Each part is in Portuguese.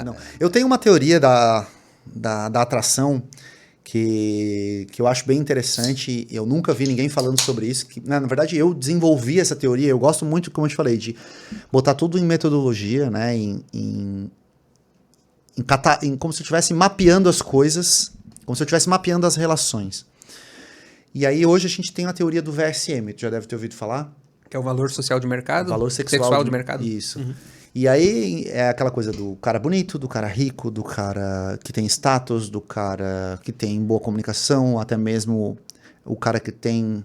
Não. Eu tenho uma teoria da atração que eu acho bem interessante. Eu nunca vi ninguém falando sobre isso. Na verdade, eu desenvolvi essa teoria. Eu gosto muito, como eu te falei, de botar tudo em metodologia, né? Como se eu estivesse mapeando as coisas, como se eu estivesse mapeando as relações. E aí, hoje, a gente tem a teoria do VSM. Tu já deve ter ouvido falar? Que é o valor social de mercado? Valor sexual de mercado. Isso. Uhum. E aí é aquela coisa do cara bonito, do cara rico, do cara que tem status, do cara que tem boa comunicação, até mesmo o cara que tem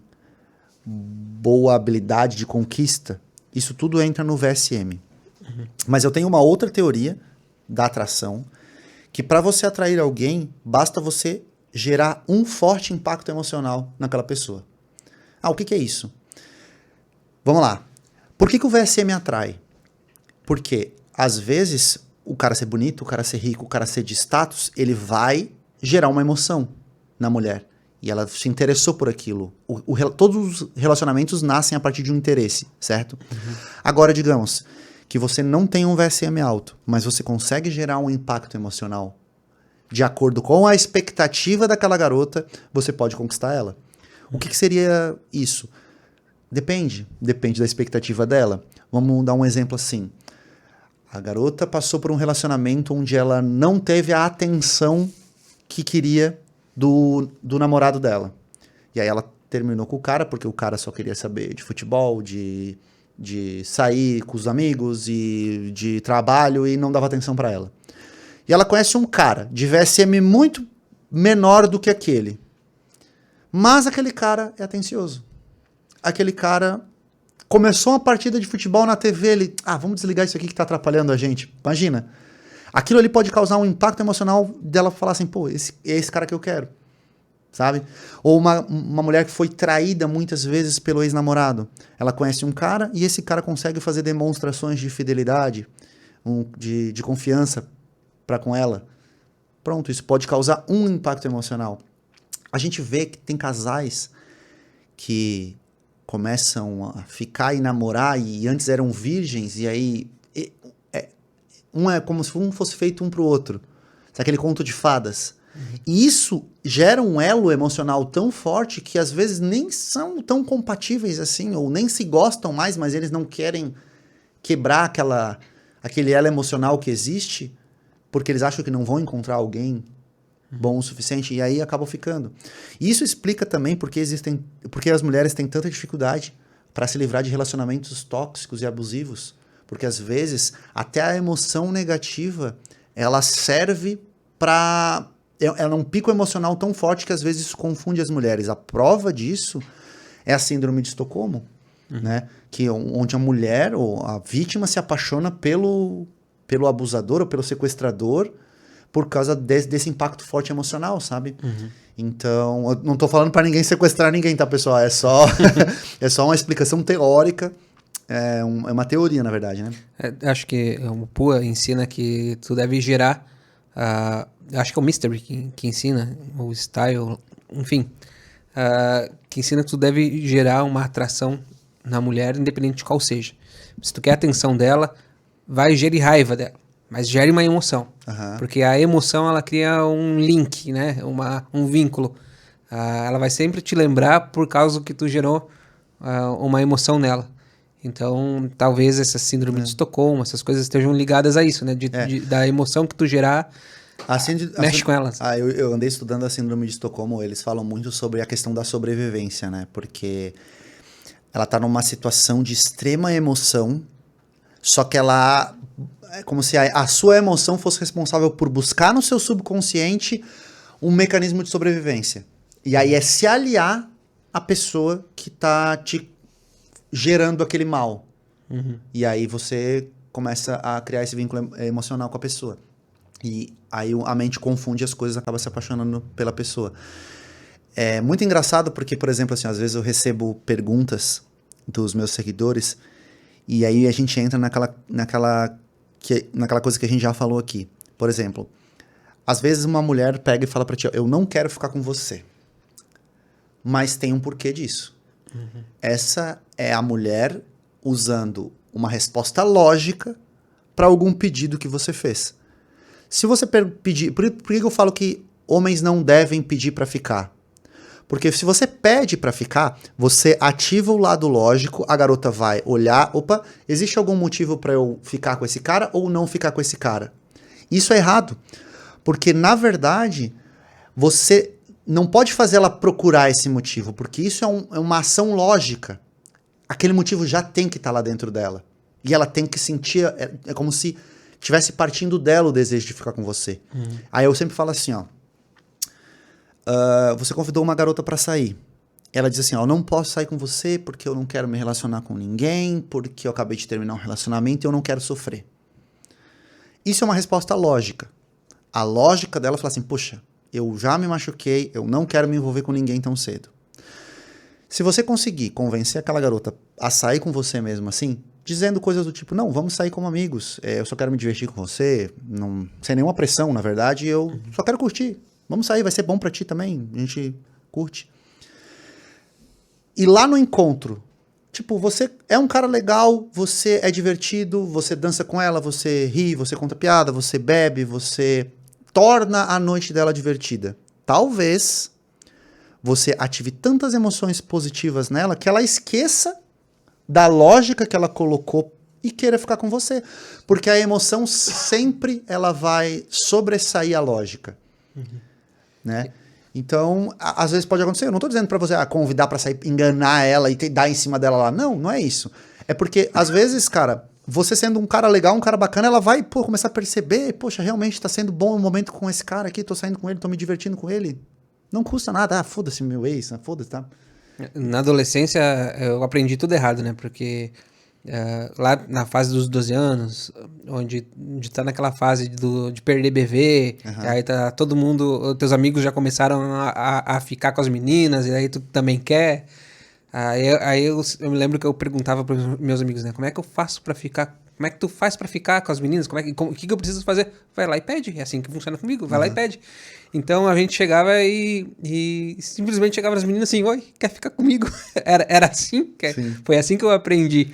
boa habilidade de conquista. Isso tudo entra no VSM. Uhum. Mas eu tenho uma outra teoria da atração, que para você atrair alguém, basta você gerar um forte impacto emocional naquela pessoa. O que é isso? Vamos lá. Por que o VSM atrai? Porque, às vezes, o cara ser bonito, o cara ser rico, o cara ser de status, ele vai gerar uma emoção na mulher. E ela se interessou por aquilo. Todos os relacionamentos nascem a partir de um interesse, certo? Uhum. Agora, digamos que você não tem um VSM alto, mas você consegue gerar um impacto emocional. De acordo com a expectativa daquela garota, você pode conquistar ela. O que seria isso? Depende da expectativa dela. Vamos dar um exemplo assim. A garota passou por um relacionamento onde ela não teve a atenção que queria do namorado dela. E aí ela terminou com o cara, porque o cara só queria saber de futebol, de sair com os amigos e de trabalho e não dava atenção pra ela. E ela conhece um cara de VSM muito menor do que aquele. Mas aquele cara é atencioso. Aquele cara começou uma partida de futebol na TV, ele... vamos desligar isso aqui que tá atrapalhando a gente. Imagina. Aquilo ali pode causar um impacto emocional dela falar assim, pô, é esse cara que eu quero. Sabe? Ou uma mulher que foi traída muitas vezes pelo ex-namorado. Ela conhece um cara e esse cara consegue fazer demonstrações de fidelidade, de confiança para com ela. Pronto, isso pode causar um impacto emocional. A gente vê que tem casais que começam a ficar e namorar e antes eram virgens e aí um é como se um fosse feito um pro outro. Sabe aquele conto de fadas? Uhum. E isso gera um elo emocional tão forte que às vezes nem são tão compatíveis assim, ou nem se gostam mais, mas eles não querem quebrar aquele elo emocional que existe, porque eles acham que não vão encontrar alguém bom o suficiente, e aí acabam ficando. E isso explica também porque as mulheres têm tanta dificuldade para se livrar de relacionamentos tóxicos e abusivos, porque às vezes até a emoção negativa ela serve para... Ela é um pico emocional tão forte que às vezes isso confunde as mulheres. A prova disso é a síndrome de Estocolmo, né? Onde a mulher ou a vítima se apaixona pelo abusador ou pelo sequestrador por causa desse impacto forte emocional, sabe? Uhum. Então, eu não tô falando para ninguém sequestrar ninguém, tá, pessoal? É só uma explicação teórica, é uma teoria, na verdade, né? Acho que o Pua ensina que tu deve gerar, acho que é o Mystery que ensina, o Style, enfim, que ensina que tu deve gerar uma atração na mulher, independente de qual seja. Se tu quer a atenção dela, vai gerir raiva dela. Mas gere uma emoção. Uhum. Porque a emoção, ela cria um link, né? Um vínculo. Ela vai sempre te lembrar por causa que tu gerou uma emoção nela. Então, talvez essa síndrome de Estocolmo, essas coisas estejam ligadas a isso, né? Da emoção que tu gerar, mexe com elas. Eu andei estudando a síndrome de Estocolmo, eles falam muito sobre a questão da sobrevivência, né? Porque ela tá numa situação de extrema emoção, só que ela... É como se a sua emoção fosse responsável por buscar no seu subconsciente um mecanismo de sobrevivência. E aí é se aliar à pessoa que tá te gerando aquele mal. Uhum. E aí você começa a criar esse vínculo emocional com a pessoa. E aí a mente confunde as coisas e acaba se apaixonando pela pessoa. É muito engraçado porque, por exemplo, assim, às vezes eu recebo perguntas dos meus seguidores e aí a gente entra naquela coisa que a gente já falou aqui. Por exemplo, às vezes uma mulher pega e fala pra ti, eu não quero ficar com você. Mas tem um porquê disso. Uhum. Essa é a mulher, usando uma resposta lógica para algum pedido que você fez. Se você pedir... Por que eu falo que homens não devem pedir para ficar? Porque se você pede para ficar, você ativa o lado lógico, a garota vai olhar, opa, existe algum motivo para eu ficar com esse cara ou não ficar com esse cara? Isso é errado, porque na verdade você não pode fazer ela procurar esse motivo, porque isso é uma ação lógica. Aquele motivo já tem que estar lá dentro dela. E ela tem que sentir, é como se estivesse partindo dela o desejo de ficar com você. Aí eu sempre falo assim, ó, você convidou uma garota pra sair. Ela diz assim, ó, eu não posso sair com você porque eu não quero me relacionar com ninguém, porque eu acabei de terminar um relacionamento e eu não quero sofrer. Isso é uma resposta lógica. A lógica dela fala assim, poxa, eu já me machuquei, eu não quero me envolver com ninguém tão cedo. Se você conseguir convencer aquela garota a sair com você mesmo assim, dizendo coisas do tipo, não, vamos sair como amigos, eu só quero me divertir com você, não, sem nenhuma pressão, na verdade, eu só quero curtir. Vamos sair, vai ser bom pra ti também, a gente curte. E lá no encontro, tipo, você é um cara legal, você é divertido, você dança com ela, você ri, você conta piada, você bebe, você torna a noite dela divertida. Talvez você ative tantas emoções positivas nela que ela esqueça da lógica que ela colocou e queira ficar com você. Porque a emoção sempre ela vai sobressair a lógica. Né? Então, às vezes pode acontecer. Eu não tô dizendo pra você convidar pra sair, enganar ela e dar em cima dela lá. Não, não é isso. É porque, às vezes, cara, você sendo um cara legal, um cara bacana, ela vai começar a perceber, poxa, realmente tá sendo bom o momento com esse cara aqui, tô saindo com ele, tô me divertindo com ele. Não custa nada. Foda-se meu ex, foda-se, tá? Na adolescência, eu aprendi tudo errado, né? Porque lá na fase dos 12 anos, onde tá naquela fase de perder bebê, aí tá todo mundo, teus amigos já começaram a ficar com as meninas, e aí tu também quer. Aí eu me lembro que eu perguntava para meus amigos, né? Como é que eu faço para ficar... Como é que tu faz pra ficar com as meninas? O que eu preciso fazer? Vai lá e pede. É assim que funciona comigo. Vai lá e pede. Então a gente chegava e simplesmente chegava nas meninas assim, oi, quer ficar comigo? Era assim? Foi assim que eu aprendi.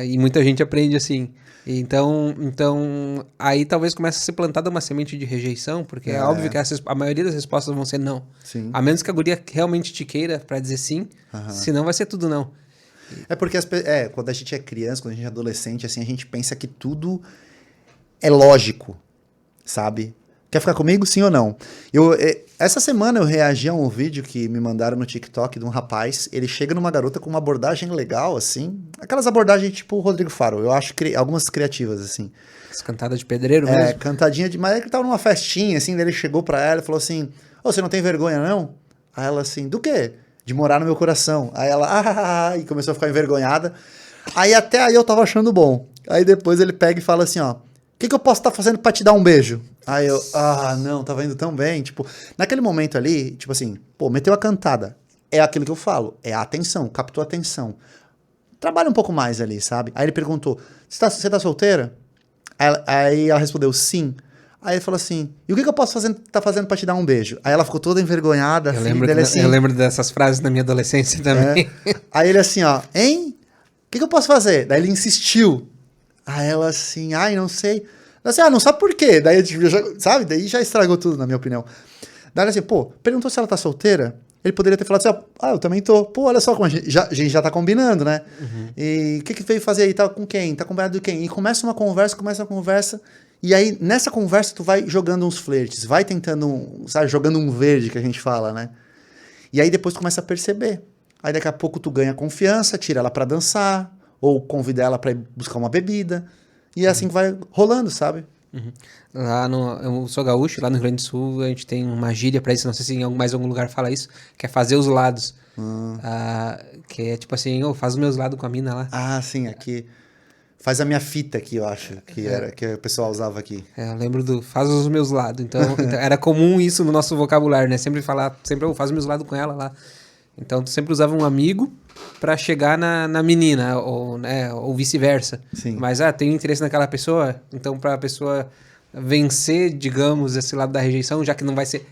E muita gente aprende assim. Então aí talvez comece a ser plantada uma semente de rejeição, porque é óbvio que a maioria das respostas vão ser não. Sim. A menos que a guria realmente te queira pra dizer sim, senão vai ser tudo não. É porque quando a gente é criança, quando a gente é adolescente, assim, a gente pensa que tudo é lógico, sabe? Quer ficar comigo, sim ou não? Essa semana eu reagi a um vídeo que me mandaram no TikTok de um rapaz, ele chega numa garota com uma abordagem legal, assim, aquelas abordagens tipo o Rodrigo Faro, eu acho algumas criativas, assim. As cantadas de pedreiro mesmo? Cantadinha de... Mas ele tava numa festinha, assim, daí ele chegou pra ela e falou assim, você não tem vergonha, não? Aí ela assim, do quê? De morar no meu coração. Aí ela, e começou a ficar envergonhada. Aí até aí eu tava achando bom. Aí depois ele pega e fala assim, ó, o que eu posso estar fazendo pra te dar um beijo? Aí eu, não, tava indo tão bem. Tipo, naquele momento ali, tipo assim, meteu a cantada. É aquilo que eu falo, é a atenção, captou a atenção. Trabalha um pouco mais ali, sabe? Aí ele perguntou, você tá solteira? Aí ela respondeu, sim. Aí ele falou assim, e o que eu posso tá fazendo pra te dar um beijo? Aí ela ficou toda envergonhada. Eu lembro dessas frases na minha adolescência também. Aí ele assim, ó, hein? O que eu posso fazer? Daí ele insistiu. Aí ela assim, não sei. Ela assim, não sabe por quê. Daí, sabe? Daí já estragou tudo, na minha opinião. Daí ela assim, perguntou se ela tá solteira. Ele poderia ter falado assim, eu também tô. Olha só como a gente já tá combinando, né? E o que veio fazer aí? Tá com quem? Tá combinado com quem? E começa uma conversa. E aí, nessa conversa, tu vai jogando uns flertes, vai tentando, sabe, jogando um verde, que a gente fala, né? E aí depois tu começa a perceber. Aí daqui a pouco tu ganha confiança, tira ela pra dançar, ou convida ela pra ir buscar uma bebida. E é assim que vai rolando, sabe? Eu sou gaúcho, lá no Rio Grande do Sul a gente tem uma gíria pra isso, não sei se em mais algum lugar fala isso, que é fazer os lados. Que é tipo assim, faz os meus lados com a mina lá. Sim, aqui... Faz a minha fita aqui, eu acho, que o pessoal usava aqui. Eu lembro do faz os meus lados. Então era comum isso no nosso vocabulário, né? Sempre faz os meus lados com ela lá. Então tu sempre usava um amigo pra chegar na menina, ou, né, ou vice-versa. Sim. Mas tem interesse naquela pessoa, então pra pessoa vencer, digamos, esse lado da rejeição, já que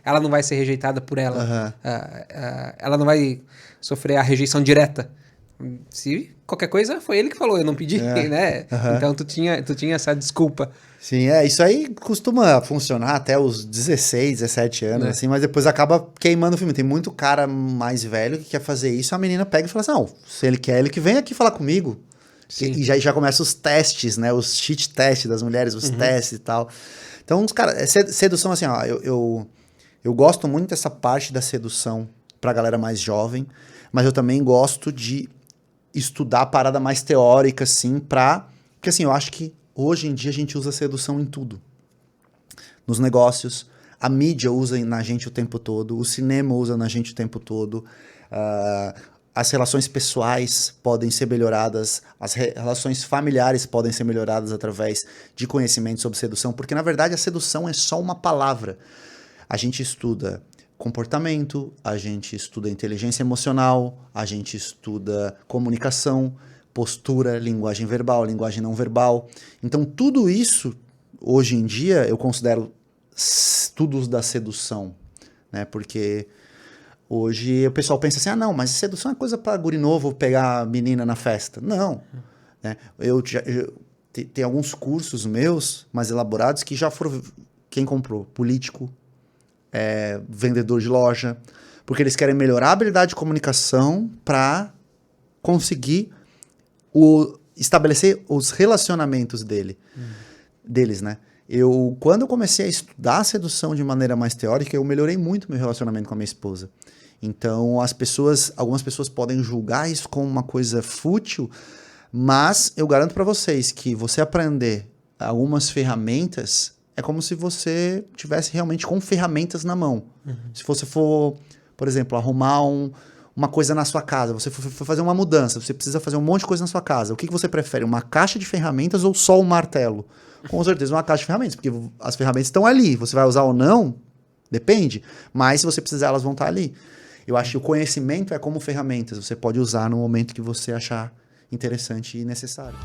ela não vai ser rejeitada por ela. Ela não vai sofrer a rejeição direta. Se qualquer coisa foi ele que falou, eu não pedi, né? Então tu tinha essa desculpa. Sim, isso aí costuma funcionar até os 16, 17 anos, assim, mas depois acaba queimando o filme. Tem muito cara mais velho que quer fazer isso, a menina pega e fala assim, não, se ele quer, ele que vem aqui falar comigo. Sim. E já começa os testes, né, os cheat testes das mulheres, os testes e tal. Então, os caras, sedução, assim, ó, eu gosto muito dessa parte da sedução pra galera mais jovem, mas eu também gosto de estudar a parada mais teórica, assim, porque, assim, eu acho que hoje em dia a gente usa sedução em tudo. Nos negócios, a mídia usa na gente o tempo todo, o cinema usa na gente o tempo todo, as relações pessoais podem ser melhoradas, as relações familiares podem ser melhoradas através de conhecimento sobre sedução, porque na verdade a sedução é só uma palavra. A gente estuda comportamento, a gente estuda inteligência emocional, a gente estuda comunicação, postura, linguagem verbal, linguagem não verbal. Então, tudo isso, hoje em dia, eu considero estudos da sedução, né? Porque hoje o pessoal pensa assim, não, mas sedução é coisa para guri novo pegar a menina na festa. Não. Né? Tem alguns cursos meus, mais elaborados, que já foram... Quem comprou? Político, vendedor de loja, porque eles querem melhorar a habilidade de comunicação para conseguir estabelecer os relacionamentos deles, né? Quando eu comecei a estudar a sedução de maneira mais teórica, eu melhorei muito meu relacionamento com a minha esposa. Então, algumas pessoas podem julgar isso como uma coisa fútil, mas eu garanto para vocês que você aprender algumas ferramentas é como se você tivesse realmente com ferramentas na mão. Se você for, por exemplo, arrumar uma coisa na sua casa, você for fazer uma mudança, você precisa fazer um monte de coisa na sua casa. O que você prefere? Uma caixa de ferramentas ou só um martelo? Com certeza uma caixa de ferramentas, porque as ferramentas estão ali. Você vai usar ou não? Depende. Mas se você precisar, elas vão estar ali. Eu acho que o conhecimento é como ferramentas. Você pode usar no momento que você achar interessante e necessário.